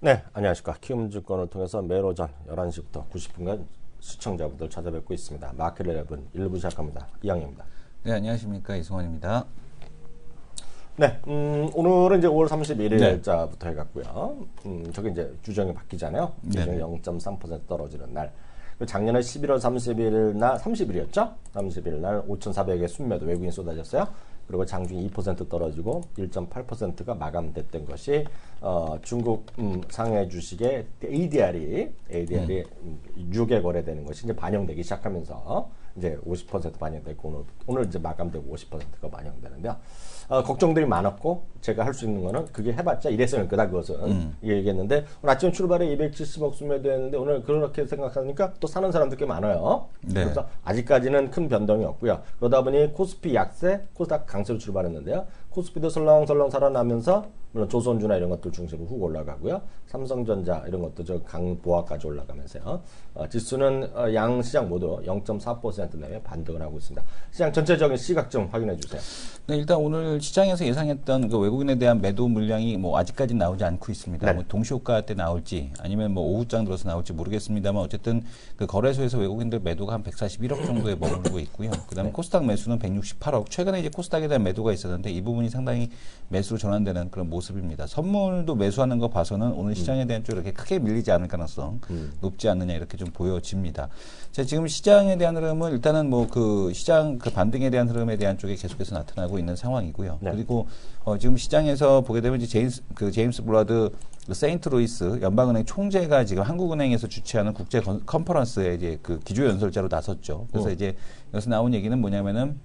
네, 안녕하십니까. 키움증권을 통해서 매일 오전 11시부터 90분간 시청자분들 찾아뵙고 있습니다. 마켓 11 1부 시작합니다. 이양입니다. 네, 안녕하십니까. 이승원입니다. 네, 오늘은 이제 5월 31일자부터 해갖고요. 저게 이제 규정이 바뀌잖아요. 규정이 0.3% 떨어지는 날. 작년에 11월 30일이었죠? 30일 날 5,400의 순매도 외국인 쏟아졌어요. 그리고 장중이 2% 떨어지고 1.8%가 마감됐던 것이 중국 상해 주식의 ADR이 6에 거래되는 것이 이제 반영되기 시작하면서 이제 50% 반영되고 오늘 이제 마감되고 50%가 반영되는데요. 걱정들이 많았고 제가 할 수 있는 거는 그게 해봤자 일회성일 거다 그것은 얘기했는데 오늘 아침 출발에 270억 순매도했는데 오늘 그렇게 생각하니까 또 사는 사람들 꽤 많아요. 네. 그래서 아직까지는 큰 변동이 없고요. 그러다 보니 코스피 약세, 코스닥 강세로 출발했는데요. 코스피도 설렁설렁 살아나면서 물론 조선주나 이런 것들 중심으로 훅 올라가고요. 삼성전자 이런 것도 저 강보합까지 올라가면서요. 지수는 양 시장 모두 0.4% 내외 반등을 하고 있습니다. 시장 전체적인 시각 좀 확인해 주세요. 네, 일단 오늘 시장에서 예상했던 그 외국인에 대한 매도 물량이 뭐 아직까지 나오지 않고 있습니다. 네. 뭐 동시효과 때 나올지 아니면 뭐 오후장 들어서 나올지 모르겠습니다만 어쨌든 그 거래소에서 외국인들 매도가 한 141억 정도에 머무르고 있고요. 그다음에 코스닥 매수는 168억. 최근에 이제 코스닥에 대한 매도가 있었는데 이 부분이 상당히 매수로 전환되는 그런 모습입니다. 선물도 매수하는 거 봐서는 오늘 시장에 대한 쪽 이렇게 크게 밀리지 않을 가능성 높지 않느냐 이렇게 좀 보여집니다. 자, 지금 시장에 대한 흐름은 일단은 뭐 그 시장 그 반등에 대한 흐름에 대한 쪽이 계속해서 나타나고 있는 상황이고요. 네. 그리고 지금 시장에서 보게 되면 이제 제임스 블러드 세인트루이스 연방은행 총재가 지금 한국은행에서 주최하는 국제 컨퍼런스에 이제 그 기조연설자로 나섰죠. 그래서 이제 여기서 나온 얘기는 뭐냐면은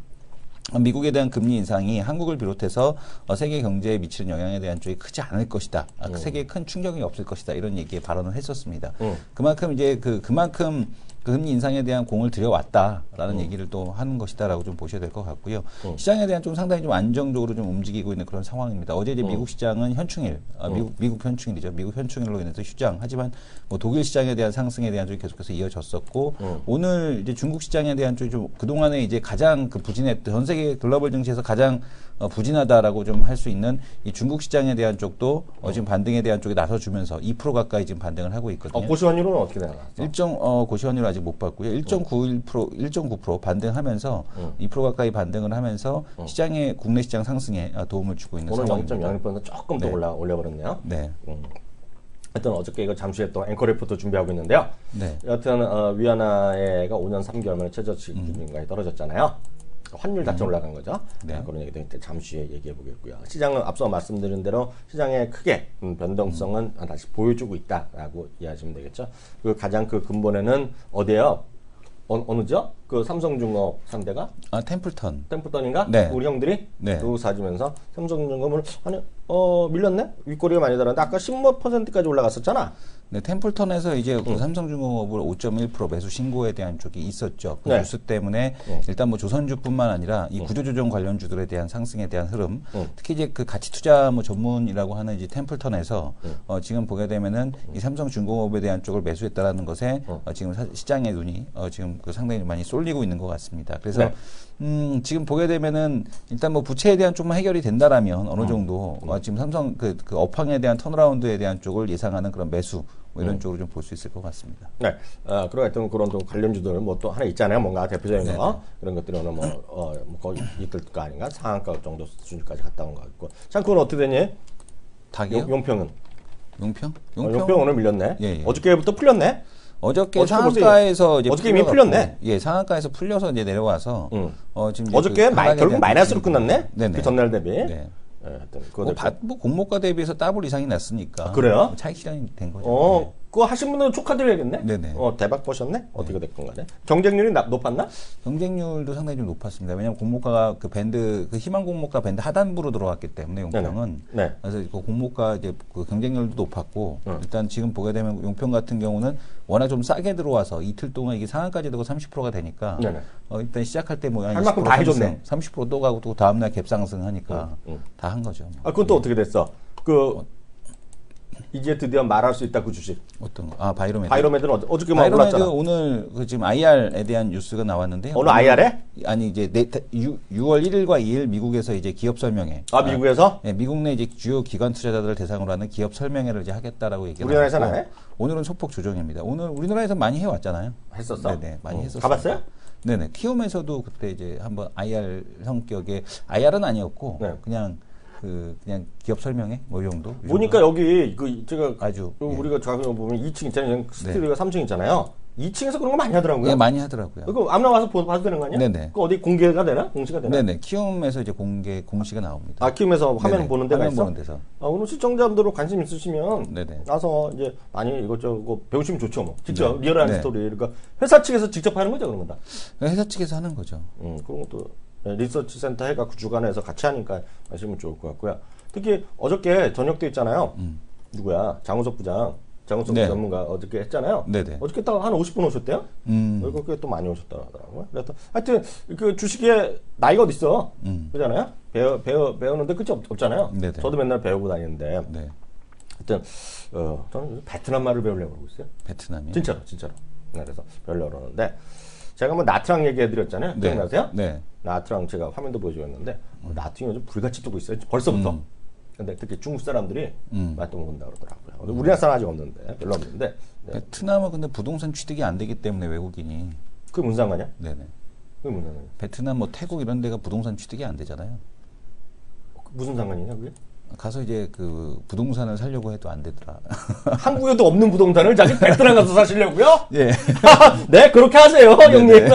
미국에 대한 금리 인상이 한국을 비롯해서 세계 경제에 미치는 영향에 대한 쪽이 크지 않을 것이다. 세계에 큰 충격이 없을 것이다. 이런 얘기에 발언을 했었습니다. 그만큼 이제 그만큼 그 금리 인상에 대한 공을 들여왔다라는 얘기를 또 하는 것이다라고 좀 보셔야 될 것 같고요. 시장에 대한 좀 상당히 좀 안정적으로 좀 움직이고 있는 그런 상황입니다. 어제 이제 미국 시장은 현충일, 미국 현충일이죠. 미국 현충일로 인해서 휴장. 하지만 뭐 독일 시장에 대한 상승에 대한 쪽이 계속해서 이어졌었고 오늘 이제 중국 시장에 대한 쪽이 좀 그동안에 이제 가장 그 부진했던 전 세계 글로벌 증시에서 가장 부진하다라고 좀 할 수 있는 이 중국 시장에 대한 쪽도 지금 반등에 대한 쪽에 나서주면서 2% 가까이 지금 반등을 하고 있거든요. 고시환율은 어떻게 되나? 고시환율 아직 못 봤고요. 1.9% 반등하면서 2% 가까이 반등을 하면서 시장의 국내 시장 상승에 도움을 주고 있는 오늘 상황입니다. 0.01% 조금 더 올려버렸네요. 네. 하여튼 어저께 이거 잠시 후에 또 앵커 리포트 준비하고 있는데요. 네. 여하튼 위안화가 5년 3개월 만에 최저치 기준까지 떨어졌잖아요. 환율 자체 올라간 거죠. 네. 그런 얘기도 잠시 후에 얘기해 보겠고요. 시장은 앞서 말씀드린 대로 시장의 크게 변동성은 다시 보여주고 있다라고 이해하시면 되겠죠. 그 가장 그 근본에는 어디에요? 어느죠? 그 삼성중공업 상대가? 템플턴인가? 네. 우리 형들이? 네. 그거 사주면서 삼성중공업을 아니 밀렸네? 윗꼬리가 많이 달았는데 아까 10%까지 올라갔었잖아. 네, 템플턴에서 이제 그 삼성중공업을 5.1% 매수 신고에 대한 쪽이 있었죠. 그 뉴스 때문에 일단 뭐 조선주뿐만 아니라 이 구조조정 관련주들에 대한 상승에 대한 흐름, 특히 이제 그 가치 투자 뭐 전문이라고 하는 이제 템플턴에서 지금 보게 되면은 이 삼성중공업에 대한 쪽을 매수했다라는 것에 지금 시장의 눈이 지금 그 상당히 많이 쏠리고 있는 것 같습니다. 그래서 지금 보게 되면은 일단 뭐 부채에 대한 쪽만 해결이 된다라면 어느 정도 지금 삼성 그 업황에 대한 턴어라운드에 대한 쪽을 예상하는 그런 매수 뭐 이런 쪽으로 좀 볼 수 있을 것 같습니다. 네. 그리고 하여튼 그런 또 관련주들 뭐 또 하나 있잖아요. 뭔가 대표적인 거. 그런 것들이 오늘 뭐 거의 이틀 거 아닌가? 상한가 정도 수준까지 갔다 온 것 같고. 참, 그건 어떻게 되니? 닭이요? 용평은? 용평? 용평 오늘 밀렸네. 예. 어저께부터 풀렸네? 어저께 상한가에서 이제 어저께 이미 풀렸네. 예, 상한가에서 풀려서 이제 내려와서 지금 어저께 결국 마이너스로 끝났네. 네네. 그 전날 대비. 네. 뭐 공모가 대비해서 더블 이상이 났으니까. 그래요? 차익 실현이 된 거죠. 그거 하신 분들은 축하드려야겠네. 네네. 대박 보셨네. 어떻게 됐건 간에. 경쟁률이 높았나? 경쟁률도 상당히 좀 높았습니다. 왜냐하면 공모가가 그 희망 공모가 밴드 하단부로 들어왔기 때문에 용평은. 네. 그래서 그 공모가 이제 그 경쟁률도 높았고 일단 지금 보게 되면 용평 같은 경우는 워낙 좀 싸게 들어와서 이틀 동안 이게 상한까지 되고 30%가 되니까 일단 시작할 때 뭐 할 만큼 다 해줬네. 30% 또 가고 또 다음날 갭상승하니까 다 한 거죠. 그건 또 어떻게 됐어? 이제 드디어 말할 수 있다 그 주식. 어떤 거? 아, 바이로메드. 바이로메드는 어저께만 바이로메드 올랐잖아. 오늘 그 지금 IR에 대한 뉴스가 나왔는데요. 오늘 IR에? 아니 이제 6월 1일과 2일 미국에서 이제 기업 설명회. 아 미국에서? 네, 미국 내 이제 주요 기관 투자자들을 대상으로 하는 기업 설명회를 이제 하겠다라고 얘기를 우리나라에서는 안 하고, 해? 오늘은 소폭 조정입니다. 오늘 우리나라에서 많이 해왔잖아요. 했었어? 네네, 많이 했었어요. 가봤어요? 네네. 키움에서도 그때 이제 한번 IR 성격의 IR은 아니었고 네. 그냥 기업 설명회 뭐 이 정도. 이 보니까 정도. 여기 그 제가 아주 우리가 작은 보면 2층 있잖아요. 스튜디오가 3층 있잖아요. 2층에서 그런 거 많이 하더라고요. 네, 많이 하더라고요. 그거 아무나 와서 봐도 되는 거 아니야? 네네. 그 어디 공개가 되나? 공시가 되나? 네네. 키움에서 이제 공시가 나옵니다. 아 키움에서 화면 네네. 보는 데가 화면 있어? 보는 데서. 아, 오늘 시청자분들 관심 있으시면 네네. 나서 이제 많이 이것저것 배우시면 좋죠. 뭐. 직접 리얼한 네. 스토리. 그러니까 회사 측에서 직접 하는 거죠, 그런 건 다. 회사 측에서 하는 거죠. 그런 것도 리서치 센터 해가 주간에서 같이 하니까 하시면 좋을 것 같고요. 특히 어저께 저녁 때 있잖아요. 누구야? 장우석 부장. 장우석 네. 전문가 어저께 했잖아요. 네네. 어저께 딱 한 50분 오셨대요. 그게 또 많이 오셨더라 하더라고요. 그래서 하여튼 그 주식에 나이가 어디 있어? 그잖아요. 배우는데 끝이 없잖아요. 네네. 저도 맨날 배우고 다니는데. 네. 하여튼 저는 베트남 말을 배우려고 그러고 있어요. 베트남이요? 진짜로. 네, 그래서 배우려고 그러는데 제가 뭐 나트랑 얘기해드렸잖아요. 네. 기억나세요? 네. 나트랑 제가 화면도 보여주었는데 나트랑이 요즘 불같이 뜨고 있어요. 벌써부터. 근데 특히 중국 사람들이 많이 떠먹는다 그러더라고요. 우리나라 사람 아직 없는데 별로 없는데. 네. 베트남은 근데 부동산 취득이 안 되기 때문에 외국인이. 그게 무슨 상관이야? 네네. 그게 무슨 상관이야? 베트남 뭐 태국 이런 데가 부동산 취득이 안 되잖아요. 무슨 상관이냐 그게? 가서 이제 그 부동산을 사려고 해도 안 되더라. 한국에도 없는 부동산을 자기 베트남 가서 사시려고요? 예. 네, 그렇게 하세요, 형님.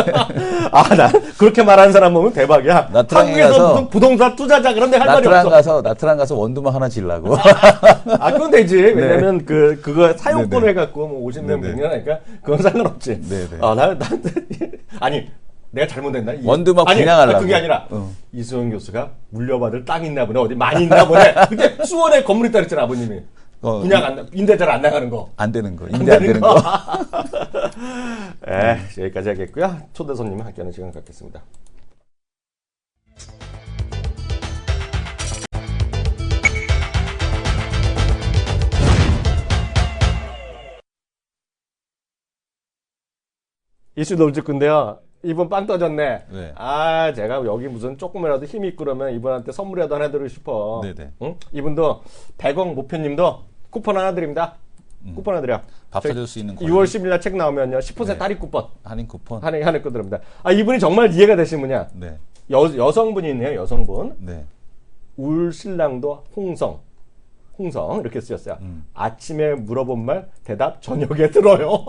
아, 나 그렇게 말하는 사람 보면 대박이야. 나트랑에 한국에서 가서 무슨 부동산 투자자 그런 데 할 말이 없어. 나트랑 가서 원두막 하나 질라고. 아, 그건 되지. 왜냐면 그거 사용권 네네. 해갖고 뭐 50년, 네네. 100년 하니까 그건 상관없지. 네네. 아, 아니, 내가 잘못했나? 원두막 아니, 분양하려고. 그게 아니라 이수영 교수가 물려받을 땅이 있나 보네. 어디 많이 있나 보네. 그때 수원에 건물 있다 그랬잖아, 아버님이. 분양 임대차를 안 나가는 거. 안 되는 거. 임대 안 되는 거. 여기까지 하겠고요. 초대 손님 함께하는 시간 갖겠습니다. 이슈 넓직군데요. 이분 빵 터졌네. 네. 아, 제가 여기 무슨 조금이라도 힘이 있고 그러면 이분한테 선물이라도 하나 드리고 싶어. 네네. 응? 이분도 100억 목표님도 쿠폰 하나 드립니다. 쿠폰 하나 드려. 밥 사줄 수 있는 6월 10일 날 책 나오면요. 10% 네. 할인 쿠폰. 할인 쿠폰. 할인 거 드립니다. 아, 이분이 정말 이해가 되신 분이야. 네. 여성분이 있네요. 여성분. 네. 울 신랑도 홍성 이렇게 쓰셨어요. 아침에 물어본 말 대답 저녁에 들어요.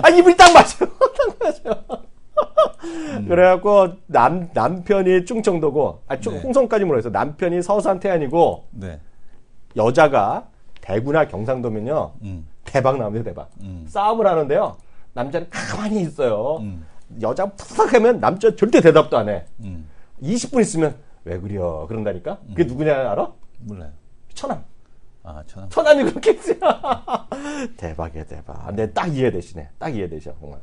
아, 이분이 딱 맞아요. 딱 맞아요. 그래갖고 남편이 충청도고 네. 홍성까지 물어서 남편이 서산 태안이고 네. 여자가 대구나 경상도면요 대박 나옵니다. 대박. 싸움을 하는데요 남자는 가만히 있어요. 여자가 푸석하게 하면 남자 절대 대답도 안 해. 20분 있으면 왜 그려 그런다니까. 그게 누구냐 알아? 몰라요. 천안. 아, 천안이 그렇게 했어요. 대박이야 대박. 근데 딱 이해되시네. 딱 이해되셔 정말.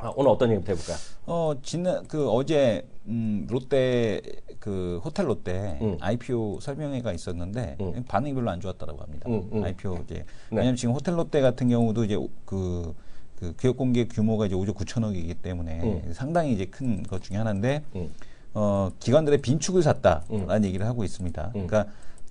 아, 오늘 어떤 얘기부터 해볼까요? 어제 롯데 호텔 롯데 IPO 설명회가 있었는데 반응이 별로 안 좋았다고 합니다. IPO 이제 왜냐면 지금 호텔 롯데 같은 경우도 이제 그 기업 공개 규모가 이제 5조 9천억이기 때문에 상당히 이제 큰 것 중에 하나인데 기관들의 빈축을 샀다라는 얘기를 하고 있습니다. 그러니까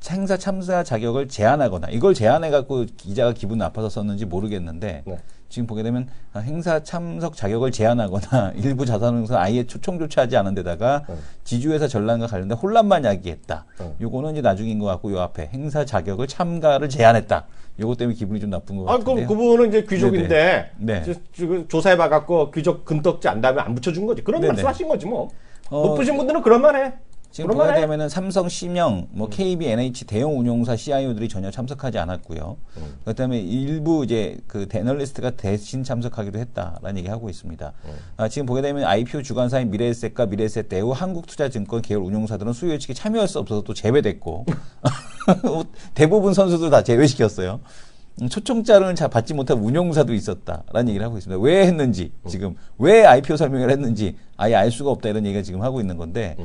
행사 참사 자격을 제한하거나 이걸 제한해 갖고 기자가 기분 나빠서 썼는지 모르겠는데 지금 보게 되면 행사 참석 자격을 제한하거나 일부 자산운용사 아예 초청조차 하지 않은 데다가 지주회사 전란과 관련된 혼란만 야기했다. 요거는 이제 나중인 것 같고 요 앞에 행사 자격을 참가를 제한했다. 요거 때문에 기분이 좀 나쁜 것 같은데요. 그분은 이제 귀족인데 네. 조사해봐갖고 귀족 근덕지 안 다음에 안 붙여준 거지. 그런 네네. 말씀하신 거지 뭐. 높으신 분들은 그럴만해. 지금 보게 되면은 삼성, 시명, 뭐 KB, NH 대형 운용사 CIO들이 전혀 참석하지 않았고요. 그다음에 일부 이제 그 애널리스트가 대신 참석하기도 했다라는 얘기하고 있습니다. 지금 보게 되면 IPO 주관사인 미래에셋과 미래에셋 대우 한국투자증권 계열 운용사들은 수요 예측에 참여할 수 없어서 또 제외됐고 대부분 선수들 다 제외시켰어요. 초청장을 받지 못한 운용사도 있었다라는 얘기를 하고 있습니다. 왜 했는지 지금 왜 IPO 설명을 했는지 아예 알 수가 없다 이런 얘기가 지금 하고 있는 건데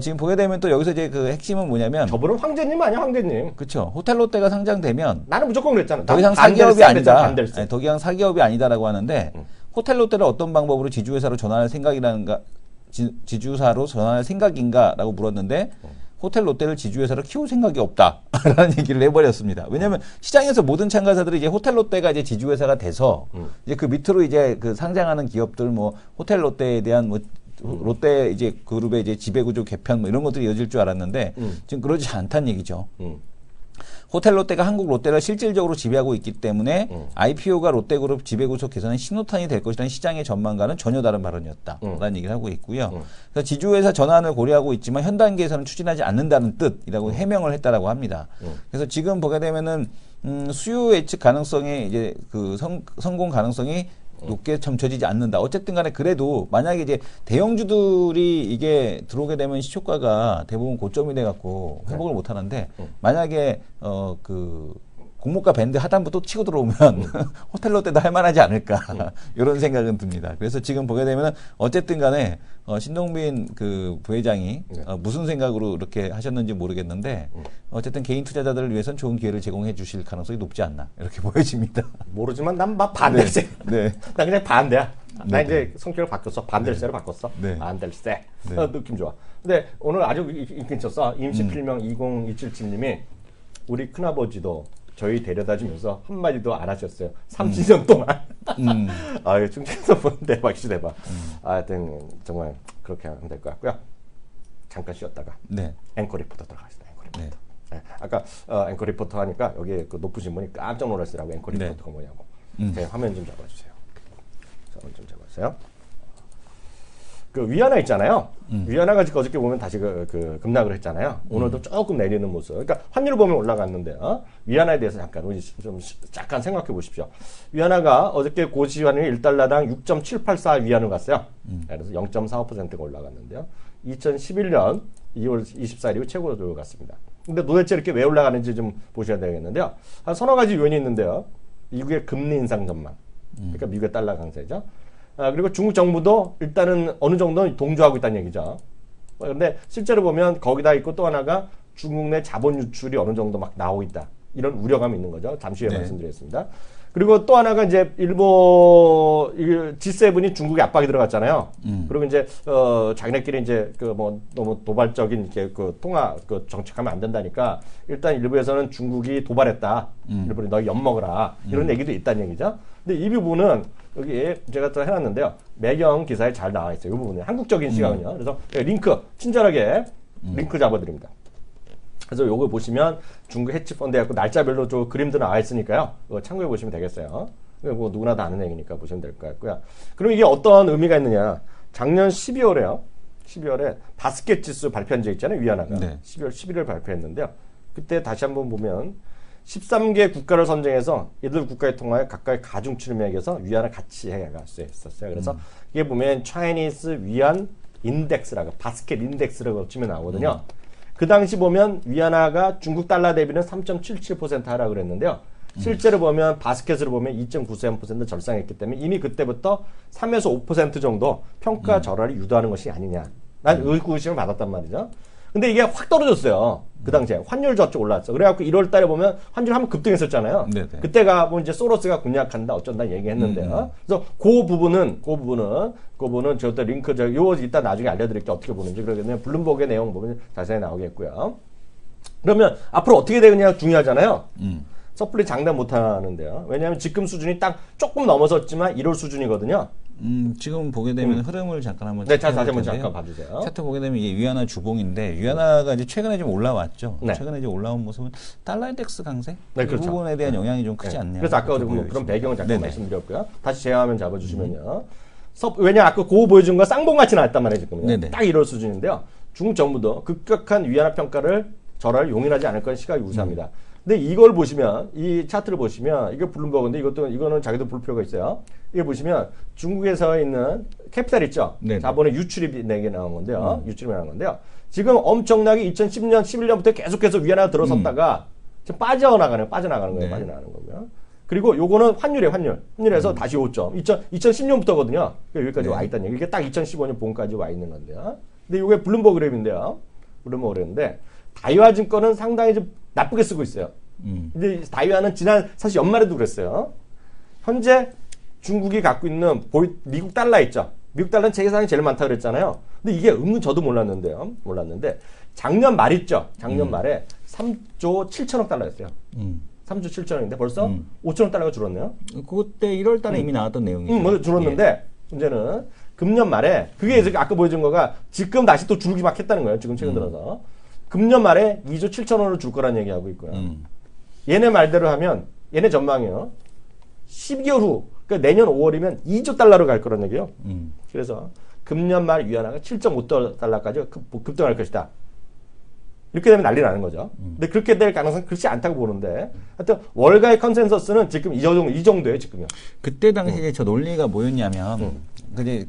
지금 보게 되면 또 여기서 이제 그 핵심은 뭐냐면 저분은 황제님 아니야 황제님. 그렇죠. 호텔 롯데가 상장되면 나는 무조건 그랬잖아. 더 이상 사기업이 아니다. 더 이상 사기업이 아니다라고 하는데 호텔 롯데를 어떤 방법으로 지주회사로 전환할 생각이라는가 지주사로 전환할 생각인가라고 물었는데 호텔 롯데를 지주회사로 키울 생각이 없다라는 얘기를 해버렸습니다. 왜냐하면 시장에서 모든 참가자들이 이제 호텔 롯데가 이제 지주회사가 돼서 이제 그 밑으로 이제 그 상장하는 기업들 뭐 호텔 롯데에 대한 뭐 롯데 이제 그룹의 이제 지배구조 개편 뭐 이런 것들이 이어질 줄 알았는데 지금 그러지 않다는 얘기죠. 호텔 롯데가 한국 롯데를 실질적으로 지배하고 있기 때문에 IPO가 롯데그룹 지배구조 개선의 신호탄이 될 것이라는 시장의 전망과는 전혀 다른 발언이었다라는 얘기를 하고 있고요. 그래서 지주회사 전환을 고려하고 있지만 현 단계에서는 추진하지 않는다는 뜻이라고 해명을 했다라고 합니다. 그래서 지금 보게 되면은 수요 예측 가능성이 이제 그 성공 가능성이 높게 점쳐지지 않는다. 어쨌든 간에 그래도 만약에 이제 대형주들이 이게 들어오게 되면 시초가가 대부분 고점이 돼갖고 회복을 못 하는데 만약에 그 공모가 밴드 하단부 또 치고 들어오면 호텔 롯데도 할만하지 않을까 이런 생각은 듭니다. 그래서 지금 보게 되면 어쨌든 간에 신동빈 그 부회장이 무슨 생각으로 이렇게 하셨는지 모르겠는데 어쨌든 개인 투자자들을 위해서는 좋은 기회를 제공해 주실 가능성이 높지 않나 이렇게 보여집니다. 모르지만 난 막 반댈세. 네. 나 그냥 반대야. 나 네. 이제 성격을 바꿨어. 반댈세로 바꿨어. 네. 반댈세. 네. 느낌 좋아. 근데 오늘 아주 인기 있었어. 임시필명 20277님이 우리 큰아버지도 저희 데려다 주면서 한마디도 안 하셨어요. 30년 동안. 아유, 중국에서 보는 대박, 대박. 하여튼, 정말 그렇게 하면 될 것 같고요. 잠깐 쉬었다가. 네. 앵커 리포터 들어가겠습니다. 앵커 리포터. 네. 네. 아까 앵커 리포터 하니까 여기 그 높으신 분이 깜짝 놀랐으라고 앵커 리포터가 뭐냐고. 제 화면 좀 잡아주세요. 화면 좀 잡아주세요. 그 위안화 있잖아요. 위안화가 어저께 보면 다시 그 급락을 했잖아요. 오늘도 조금 내리는 모습. 그러니까 환율을 보면 올라갔는데 위안화에 대해서 잠깐 우리 좀 잠깐 생각해 보십시오. 위안화가 어저께 고시 환율이 1달러당 6.784 위안을 갔어요. 그래서 0.45%가 올라갔는데요. 2011년 2월 24일 이후 최고로 갔습니다. 근데 도대체 이렇게 왜 올라가는지 좀 보셔야 되겠는데요. 한 서너 가지 요인이 있는데요. 미국의 금리 인상 전망. 그러니까 미국의 달러 강세죠. 그리고 중국 정부도 일단은 어느 정도 동조하고 있다는 얘기죠. 그런데 실제로 보면 거기다 있고 또 하나가 중국 내 자본 유출이 어느 정도 막 나오고 있다. 이런 우려감이 있는 거죠. 잠시 후에 말씀드리겠습니다. 그리고 또 하나가 이제 일본 G7이 중국에 압박이 들어갔잖아요. 그리고 이제 자기네끼리 이제 그 뭐 너무 도발적인 이렇게 그 통화 그 정책하면 안 된다니까 일단 일부에서는 중국이 도발했다. 일본이 너희 엿먹으라. 이런 얘기도 있다는 얘기죠. 근데 이 부분은 여기 제가 또 해놨는데요. 매경 기사에 잘 나와 있어요. 이 부분은 한국적인 시각은요. 그래서 링크 친절하게 링크 잡아드립니다. 그래서 요거 보시면 중국 해치펀드 해갖고 날짜별로 저 그림도 나와 있으니까요. 그거 참고해 보시면 되겠어요. 뭐 누구나 다 아는 얘기니까 보시면 될 것 같고요. 그럼 이게 어떤 의미가 있느냐. 작년 12월에요. 12월에 바스켓 지수 발표한 적 있잖아요. 위안화가. 네. 12월 11일 발표했는데요. 그때 다시 한번 보면 13개 국가를 선정해서 이들 국가의 통화에 각각의 가중 출매액에서 위안화 같이 해갈 수 있었어요. 그래서 이게 보면 Chinese 위안 인덱스라고 바스켓 인덱스라고 치면 나오거든요. 그 당시 보면 위안화가 중국 달러 대비는 3.77% 하라 그랬는데요. 실제로 보면 바스켓으로 보면 2.93% 절상했기 때문에 이미 그때부터 3에서 5% 정도 평가 절하를 유도하는 것이 아니냐. 난 의구심을 받았단 말이죠. 근데 이게 확 떨어졌어요. 그 당시에 환율 저쪽 올랐어. 그래갖고 1월 달에 보면 환율 한번 급등했었잖아요. 네네. 그때가 뭐 이제 소로스가 공략한다 어쩐다 얘기했는데요. 그래서 그 부분은 저도 링크 요 이따 나중에 알려드릴게요. 어떻게 보는지. 그러겠네요. 블룸버그의 내용 보면 자세히 나오겠고요. 그러면 앞으로 어떻게 되느냐 중요하잖아요. 섣불리 장담 못 하는데요. 왜냐하면 지금 수준이 딱 조금 넘어섰지만 1월 수준이거든요. 지금 보게 되면 흐름을 잠깐 한번 네, 다시 한번 잠깐 봐주세요. 차트 보게 되면 이게 위안화 주봉인데 위안화가 이제 최근에 좀 올라왔죠. 네. 최근에 이제 올라온 모습은 달러 인덱스 강세 네, 이 그렇죠. 부분에 대한 영향이 좀 크지 않냐. 그래서 아까 뭐 그런 배경을 잠깐 네네. 말씀드렸고요. 다시 제 화면 잡아주시면요. 왜냐 아까 그거 보여준 거 쌍봉같이 나왔단 말이에요 지금요. 네네. 딱 이럴 수준인데요. 중국 정부도 급격한 위안화 평가를 절하를 용인하지 않을 건 시각이 우세합니다. 근데 이걸 보시면 이 차트를 보시면 이게 블룸버그인데 이거는 자기도 볼 필요가 있어요. 이게 보시면 중국에서 있는 캐피탈 있죠. 네네. 자본의 유출입 내게 나온 건데요. 유출입이 나온 건데요. 지금 엄청나게 2010년, 11년부터 계속해서 위안화가 들어섰다가 지금 빠져나가는 거예요. 네. 빠져나가는 거고요. 그리고 요거는 환율에서 다시 5점. 2010년부터거든요. 여기까지 와 있다는 얘기. 이게 딱 2015년 봄까지 와 있는 건데요. 근데 요게 블룸버그 그래프인데요. 블룸버그 그래프인데 다이와 증권은 상당히 좀 나쁘게 쓰고 있어요. 근데 다이와는 지난 사실 연말에도 그랬어요. 현재 중국이 갖고 있는 미국 달러 있죠. 미국 달러는 세계상에 제일 많다고 그랬잖아요. 근데 이게 저도 몰랐는데 작년 말 있죠. 작년 말에 3조 7천억 달러였어요. 3조 7천억인데 벌써 5천억 달러가 줄었네요. 그때 1월 달에 이미 나왔던 내용이죠. 뭐 줄었는데 문제는 금년 말에 그게 이제 아까 보여준 거가 지금 다시 또 줄기 막 했다는 거예요. 지금 최근 들어서. 금년 말에 2조 7천억으로 줄 거라는 얘기하고 있고요. 얘네 말대로 하면 얘네 전망이요. 12개월 후 그러니까 내년 5월이면 2조 달러로 갈 거란 얘기예요. 그래서 금년 말 위안화가 7.5달러까지 급등할 것이다. 이렇게 되면 난리 나는 거죠. 근데 그렇게 될 가능성은 그렇지 않다고 보는데 하여튼 월가의 컨센서스는 지금 이 정도예요, 지금요. 그때 당시에 저 논리가 뭐였냐면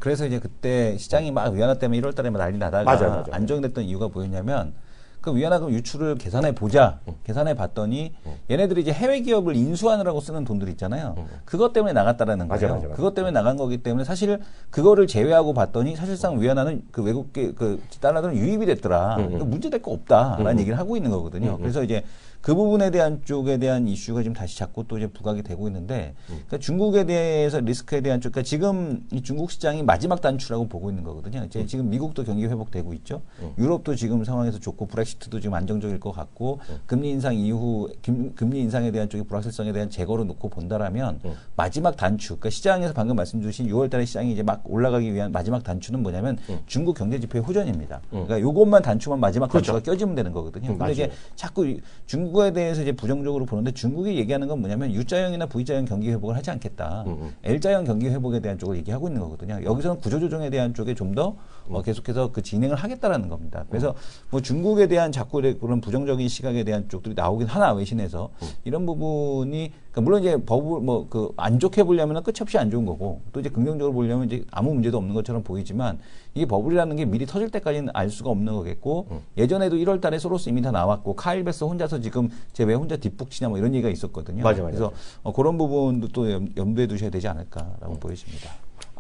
그래서 이제 그때 시장이 막 위안화 때문에 1월 달에 막 난리 나다가 맞아. 안정됐던 이유가 뭐였냐면 그 위안화금 유출을 계산해 보자. 계산해 봤더니 얘네들이 이제 해외 기업을 인수하느라고 쓰는 돈들 있잖아요. 그것 때문에 나갔다라는 거예요. 맞아. 그것 때문에 나간 거기 때문에 사실 그거를 제외하고 봤더니 사실상 위안화는 그 외국계 그 달러들은 유입이 됐더라. 그러니까 문제될 거 없다라는 얘기를 하고 있는 거거든요. 그래서 이제 그 부분에 대한 쪽에 대한 이슈가 지금 다시 자꾸 또 이제 부각이 되고 있는데, 그러니까 중국에 대해서 리스크에 대한 쪽, 그러니까 지금 이 중국 시장이 마지막 단추라고 보고 있는 거거든요. 이제 지금 미국도 경기 회복되고 있죠. 유럽도 지금 상황에서 좋고 브렉시트도 지금 안정적일 것 같고, 금리 인상 이후 금리 인상에 대한 쪽의 불확실성에 대한 제거로 놓고 본다라면 마지막 단추, 그러니까 시장에서 방금 말씀 주신 6월달에 시장이 이제 막 올라가기 위한 마지막 단추는 뭐냐면 중국 경제 지표의 호전입니다. 그러니까 요것만 단추만 마지막 단추가 껴지면 되는 거거든요. 근데 이제 자꾸 중국에 대해서 이제 부정적으로 보는데 중국이 얘기하는 건 뭐냐면 U자형이나 V자형 경기 회복을 하지 않겠다. L자형 경기 회복에 대한 쪽을 얘기하고 있는 거거든요. 여기서는 구조조정에 대한 쪽에 좀 더 계속해서 그 진행을 하겠다라는 겁니다. 그래서 뭐 중국에 대한 자꾸 그런 부정적인 시각에 대한 쪽들이 나오긴 하나 외신에서 이런 부분이 그러니까 물론 이제 법을 뭐 그 안 좋게 보려면 끝이 없이 안 좋은 거고 또 이제 긍정적으로 보려면 이제 아무 문제도 없는 것처럼 보이지만 이게 버블이라는 게 미리 터질 때까지는 알 수가 없는 거겠고 예전에도 1월 달에 소로스 이미 다 나왔고 카일 베스 혼자서 지금 제 왜 혼자 뒷북 치냐 뭐 이런 얘기가 있었거든요. 맞아. 그래서 그런 부분도 또 염두에 두셔야 되지 않을까라고 보여집니다.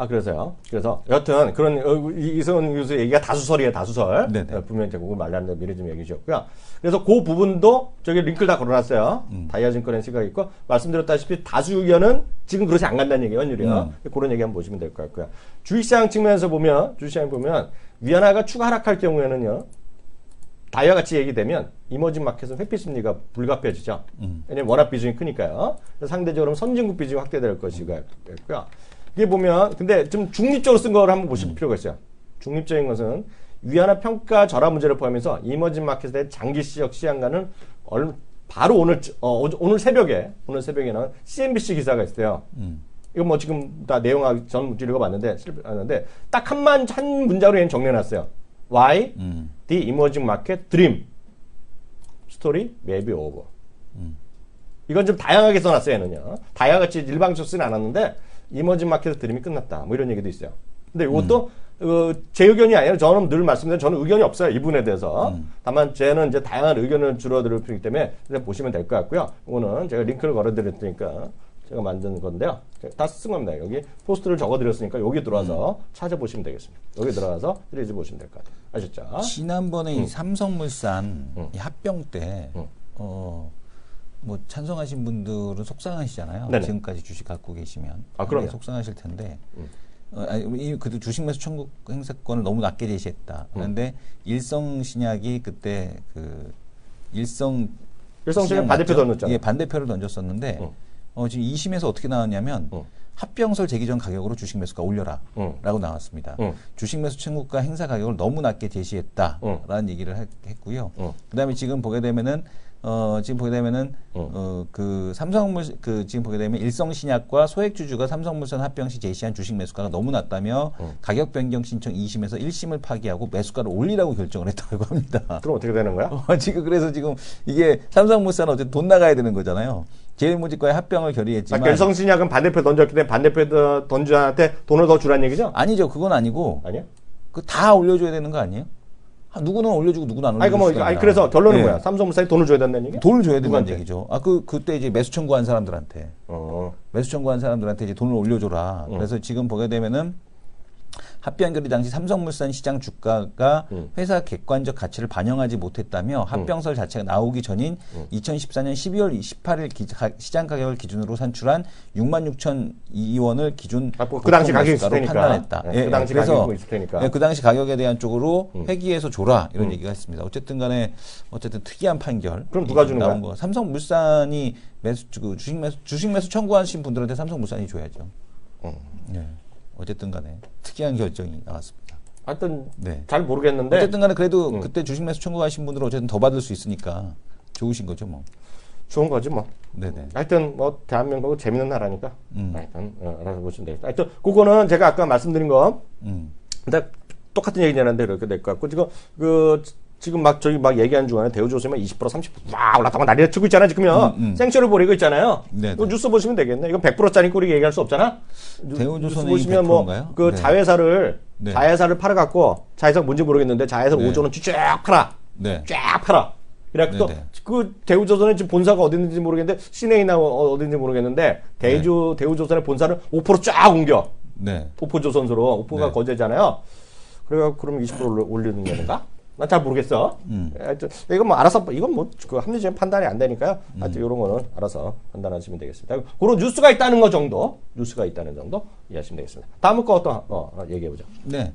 그래서요. 그래서 여튼 그런 이승훈 교수 얘기가 다수설이에요, 다수설. 네네. 분명히 제가 말랐는데 미리 좀 얘기해 주셨고요. 그래서 그 부분도 저기 링크를 다 걸어놨어요. 다이아증권의 시각이 있고 말씀드렸다시피 다수 의견은 지금 그렇지 안 간다는 얘기예요, 환율이요. 그런 얘기 한번 보시면 될 것 같고요. 주식시장 측면에서 보면 위안화가 추가 하락할 경우에는요. 다이와 같이 얘기되면 이머징 마켓은 회피 심리가 불가피해지죠. 왜냐면 워낙 비중이 크니까요. 상대적으로 선진국 비중이 확대될 것이고요. 이게 보면 근데 좀 중립적으로 쓴 거를 한번 보실 필요가 있어요. 중립적인 것은 위안화 평가 절하 문제를 포함해서 이머징 마켓의 장기 시적 시향가는 바로 오늘 새벽에 나온 CNBC 기사가 있어요. 이거 뭐 지금 다 내용 전 읽어봤는데 딱 한 문장으로 얘는 정리해놨어요. Why the emerging market dream story may be over. 이건 좀 다양하게 써놨어요, 얘는요. 다양같이 일방적으로 쓰진 않았는데 이머징 마켓에서 드림이 끝났다. 뭐 이런 얘기도 있어요. 근데 이것도 제 의견이 아니라 저는 늘 말씀드린 저는 의견이 없어요. 이 부분에 대해서. 다만 쟤는 이제 다양한 의견을 줄어들 수 있기 때문에 보시면 될 것 같고요. 이거는 제가 링크를 걸어드릴 테니까 제가 만든 건데요. 다 쓴 겁니다. 여기 포스트를 적어드렸으니까 여기 들어와서 찾아보시면 되겠습니다. 여기 들어가서 시리즈 보시면 될 것 같아요. 아셨죠? 지난번에 이 삼성물산 이 합병 때 뭐 찬성하신 분들은 속상하시잖아요. 네네. 지금까지 주식 갖고 계시면. 그럼요. 속상하실 텐데. 그래도 주식매수 청구 행사권을 너무 낮게 제시했다. 그런데 일성신약이 그때 일성신약 반대표 던졌잖아요. 예, 반대표를 던졌었는데 지금 2심에서 어떻게 나왔냐면 합병설 제기 전 가격으로 주식 매수가 올려라 라고 나왔습니다. 주식 매수 청구가 행사 가격을 너무 낮게 제시했다라는 얘기를 했고요. 그다음에 지금 보게 되면은 지금 보게 되면 일성신약과 소액주주가 삼성물산 합병 시 제시한 주식 매수가가 너무 낮다며 가격 변경 신청 2심에서 1심을 파기하고 매수가를 올리라고 결정을 했다고 합니다. 그럼 어떻게 되는 거야? 그래서 지금 이게 삼성물산은 어쨌든 돈 나가야 되는 거잖아요. 제일모직과의 합병을 결의했지만. 일성신약은 반대표 던졌기 때문에 반대표 던주한테 돈을 더 주라는 얘기죠? 아니죠. 그건 아니고. 아니야? 다 올려줘야 되는 거 아니에요? 누구는 올려주고 누구는 안 아니, 올려주고. 그래서 결론은 예. 뭐야? 삼성물산이 돈을 줘야 된다는 얘기? 돈을 줘야 된다는 누구한테? 얘기죠. 그때 이제 매수 청구한 사람들한테. 매수 청구한 사람들한테 이제 돈을 올려줘라. 그래서 지금 보게 되면은 합병결의 당시 삼성물산 시장 주가가 회사 객관적 가치를 반영하지 못했다며 합병설 자체가 나오기 전인 2014년 12월 28일 시장 가격을 기준으로 산출한 66,002원을 기준 그 당시 가격이 있을 가로 테니까. 판단했다. 네, 그 당시 그래서 가격이 있을 테니까. 그 당시 가격에 대한 쪽으로 회기해서 줘라 이런 얘기가 있습니다. 어쨌든 특이한 판결. 그럼 누가 주는 나온 거야? 거. 삼성물산이 주식 매수 청구하신 분들한테 삼성물산이 줘야죠. 네. 어쨌든 간에 특이한 결정이 나왔습니다. 하여튼 네. 잘 모르겠는데 어쨌든 간에 그래도 그때 주식 매수 청구하신 분들은 어쨌든 더 받을 수 있으니까 좋으신 거죠, 뭐. 좋은 거지 뭐. 네네. 하여튼 뭐 대한민국은 재밌는 나라니까. 하여튼 알아서 보시면 되겠다. 하여튼 그거는 제가 아까 말씀드린 거. 근데 똑같은 얘기냐는데 이렇게 될 것 같고 지금 막 저희 막 얘기하는 중간에 대우조선이 20% 30%막 올랐다고 난리를 치고 있잖아요. 지금요. 생쇼를 벌이고 있잖아요. 이거 뉴스 보시면 되겠네. 이건 100%짜리 꼬리 얘기할 수 없잖아. 대우조선이 보시면 100%인가요? 뭐 그 자회사를 자회사를 팔아갖고 자회사 뭔지 모르겠는데 자회사를 5조 원치 쫙 팔아. 쫙 팔아. 그래갖고 그 대우조선의 지금 본사가 어디 있는지 모르겠는데 시내이나 어딘지 모르겠는데 대우조선의 본사를 5%쫙 옮겨. 오포조선소로 오포가 거제잖아요. 그래갖고 그럼 20% 올리는 건가? 난 잘 모르겠어. 하여튼 이건 뭐 알아서 이건 뭐 그 합리적인 판단이 안 되니까요. 하여튼 이런 거는 알아서 판단하시면 되겠습니다. 그런 뉴스가 있다는 거 정도, 이해하시면 되겠습니다. 다음 거 어떤 얘기해 보죠. 네.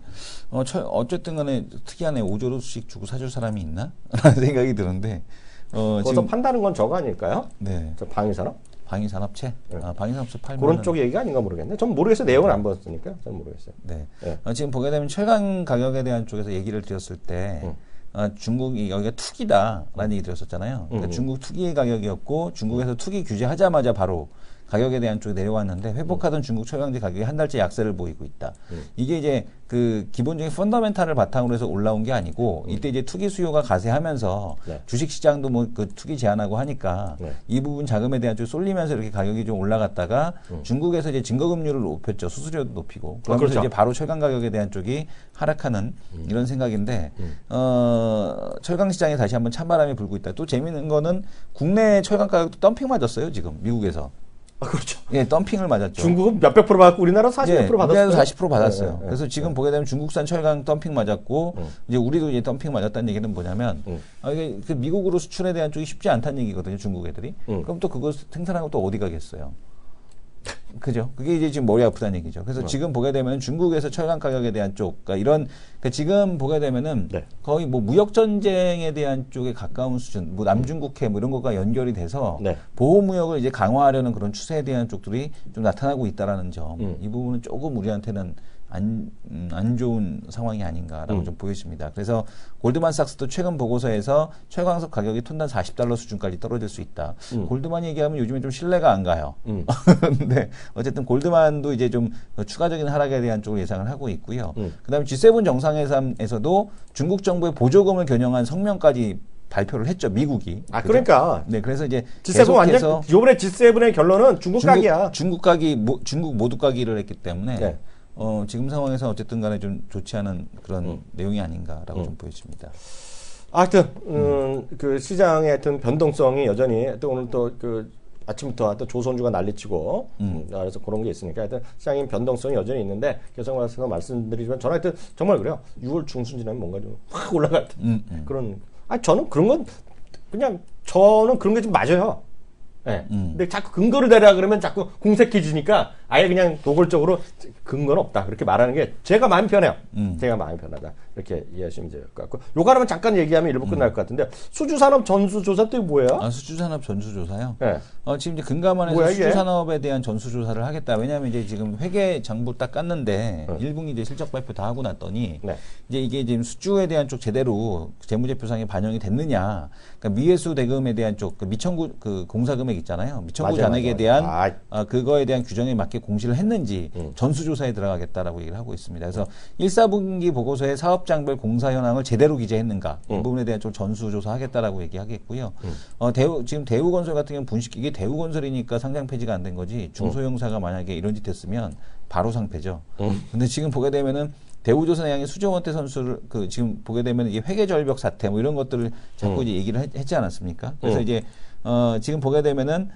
어쨌든간에 특이하네. 5조씩 주고 사줄 사람이 있나? 라는 생각이 드는데. 거기서 판다는 건 저거 아닐까요? 네. 저 방위산업? 방위산업체? 방위산업체 팔면 그런 쪽 얘기가 아닌가 모르겠네. 전 모르겠어요. 내용을 안 봤으니까 전 모르겠어요. 네. 지금 보게 되면 철강 가격에 대한 쪽에서 얘기를 드렸을 때 중국이 여기가 투기다라는 얘기 드렸었잖아요. 그러니까 중국 투기 가격이었고 중국에서 투기 규제하자마자 바로 가격에 대한 쪽에 내려왔는데 회복하던 중국 철강제 가격이 한 달째 약세를 보이고 있다. 이게 이제 그 기본적인 펀더멘탈을 바탕으로 해서 올라온 게 아니고 이때 이제 투기 수요가 가세하면서 주식 시장도 뭐 그 투기 제한하고 하니까 이 부분 자금에 대한 쪽이 쏠리면서 이렇게 가격이 좀 올라갔다가 중국에서 이제 증거금리를 높였죠. 수수료도 높이고 그러면서 그렇죠. 이제 바로 철강 가격에 대한 쪽이 하락하는 이런 생각인데 철강 시장에 다시 한번 찬바람이 불고 있다. 또 재미있는 거는 국내 철강 가격도 덤핑 맞았어요. 지금 미국에서. 그렇죠. 예, 덤핑을 맞았죠. 중국은 몇백 프로 받았고 우리나라 40몇 프로 받았어요. 우리나라도 40% 받았어요. 그래서 지금 보게 되면 중국산 철강 덤핑 맞았고 이제 우리도 이제 덤핑 맞았다는 얘기는 뭐냐면 이게 그 미국으로 수출에 대한 쪽이 쉽지 않다는 얘기거든요. 중국 애들이. 그럼 또 그거 생산하고 또 어디 가겠어요? 그죠? 그게 이제 지금 머리 아프다는 얘기죠. 그래서 지금 보게 되면 중국에서 철강 가격에 대한 쪽, 그러니까 지금 보게 되면은 거의 뭐 무역 전쟁에 대한 쪽에 가까운 수준, 뭐 남중국해 뭐 이런 것과 연결이 돼서 보호 무역을 이제 강화하려는 그런 추세에 대한 쪽들이 좀 나타나고 있다라는 점. 이 부분은 조금 우리한테는 안 좋은 상황이 아닌가라고 좀 보여집니다. 그래서 골드만삭스도 최근 보고서에서 철강석 가격이 톤당 $40 수준까지 떨어질 수 있다. 골드만 얘기하면 요즘에 좀 신뢰가 안 가요. 근데 어쨌든 골드만도 이제 좀 추가적인 하락에 대한 쪽을 예상을 하고 있고요. 그다음에 G7 정상회담에서도 중국 정부의 보조금을 겨냥한 성명까지 발표를 했죠, 미국이. 그러니까. 네, 그래서 이제 G7 완전 이번에 G7의 결론은 중국 각이야. 중국 모두 각이를 했기 때문에 지금 상황에서 어쨌든 간에 좀 좋지 않은 그런 내용이 아닌가라고 좀 보여집니다. 하여튼 그 시장의 하여튼 변동성이 여전히 또 오늘 또 그 아침부터 또 조선주가 난리치고 그래서 그런 게 있으니까 하여튼 시장의 변동성이 여전히 있는데 계속 와서 말씀드리지만 저는 하여튼 정말 그래요. 6월 중순 지나면 뭔가 좀 확 올라갈 때 그런 저는 그런 건 그냥 저는 그런 게 좀 맞아요. 네. 근데 자꾸 근거를 대라 그러면 자꾸 궁색해지니까 아예 그냥 노골적으로 근거는 없다. 그렇게 말하는 게 제가 마음이 편해요. 제가 마음이 편하다. 이렇게 이해하시면 될 것 같고. 요거 하나만 잠깐 얘기하면 일부 끝날 것 같은데 수주산업 전수조사 또 뭐예요? 수주산업 전수조사요? 네. 지금 이제 금감원에서 수주산업에 대한 전수조사를 하겠다. 왜냐하면 이제 지금 회계 장부 딱 깠는데 1분기 이제 실적 발표 다 하고 났더니 이제 이게 지금 수주에 대한 쪽 제대로 재무제표상에 반영이 됐느냐. 그러니까 미회수 대금에 대한 쪽, 그 미청구 그 공사금액 있잖아요. 미청구 잔액에 대한 그거에 대한 규정에 맞게 공시를 했는지 전수조사에 들어가겠다라고 얘기를 하고 있습니다. 그래서 1, 4분기 보고서에 사업장별 공사 현황을 제대로 기재했는가 이 부분에 대한 좀 전수조사하겠다라고 얘기하겠고요. 지금 대우건설 같은 경우는 이게 대우건설이니까 상장 폐지가 안 된 거지 중소형사가 만약에 이런 짓 했으면 바로 상폐죠. 근데 지금 보게 되면은 대우조선해양의 수정원태 선수를 그 지금 보게 되면 이게 회계절벽 사태 뭐 이런 것들을 자꾸 이제 얘기를 했지 않았습니까? 그래서 이제 지금 보게 되면은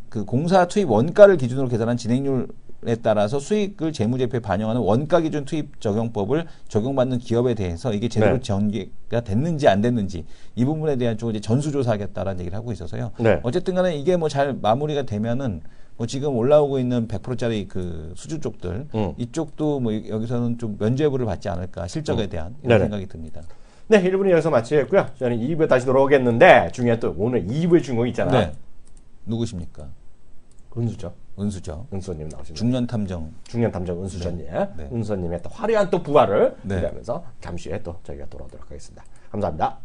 그 공사 투입 원가를 기준으로 계산한 진행률에 따라서 수익을 재무제표에 반영하는 원가 기준 투입 적용법을 적용받는 기업에 대해서 이게 제대로 네. 전개가 됐는지 안 됐는지 이 부분에 대한 쪽을 이제 전수조사하겠다라는 얘기를 하고 있어서요. 네. 어쨌든 간에 이게 뭐 잘 마무리가 되면은 뭐 지금 올라오고 있는 100%짜리 그 수주 쪽들 이쪽도 뭐 여기서는 좀 면죄부를 받지 않을까 실적에 대한 이런 네네. 생각이 듭니다. 네, 1부는 여기서 마치겠고요. 저는 2부에 다시 돌아오겠는데 중에 또 오늘 2부의 주인공 있잖아. 네. 누구십니까? 은수죠. 은수죠. 은수님 나오시는 중년 탐정. 중년 탐정 은수전님, 네. 은수님의 또 화려한 또 부활을 네. 기대하면서 잠시 후에 또 저희가 돌아오도록 하겠습니다. 감사합니다.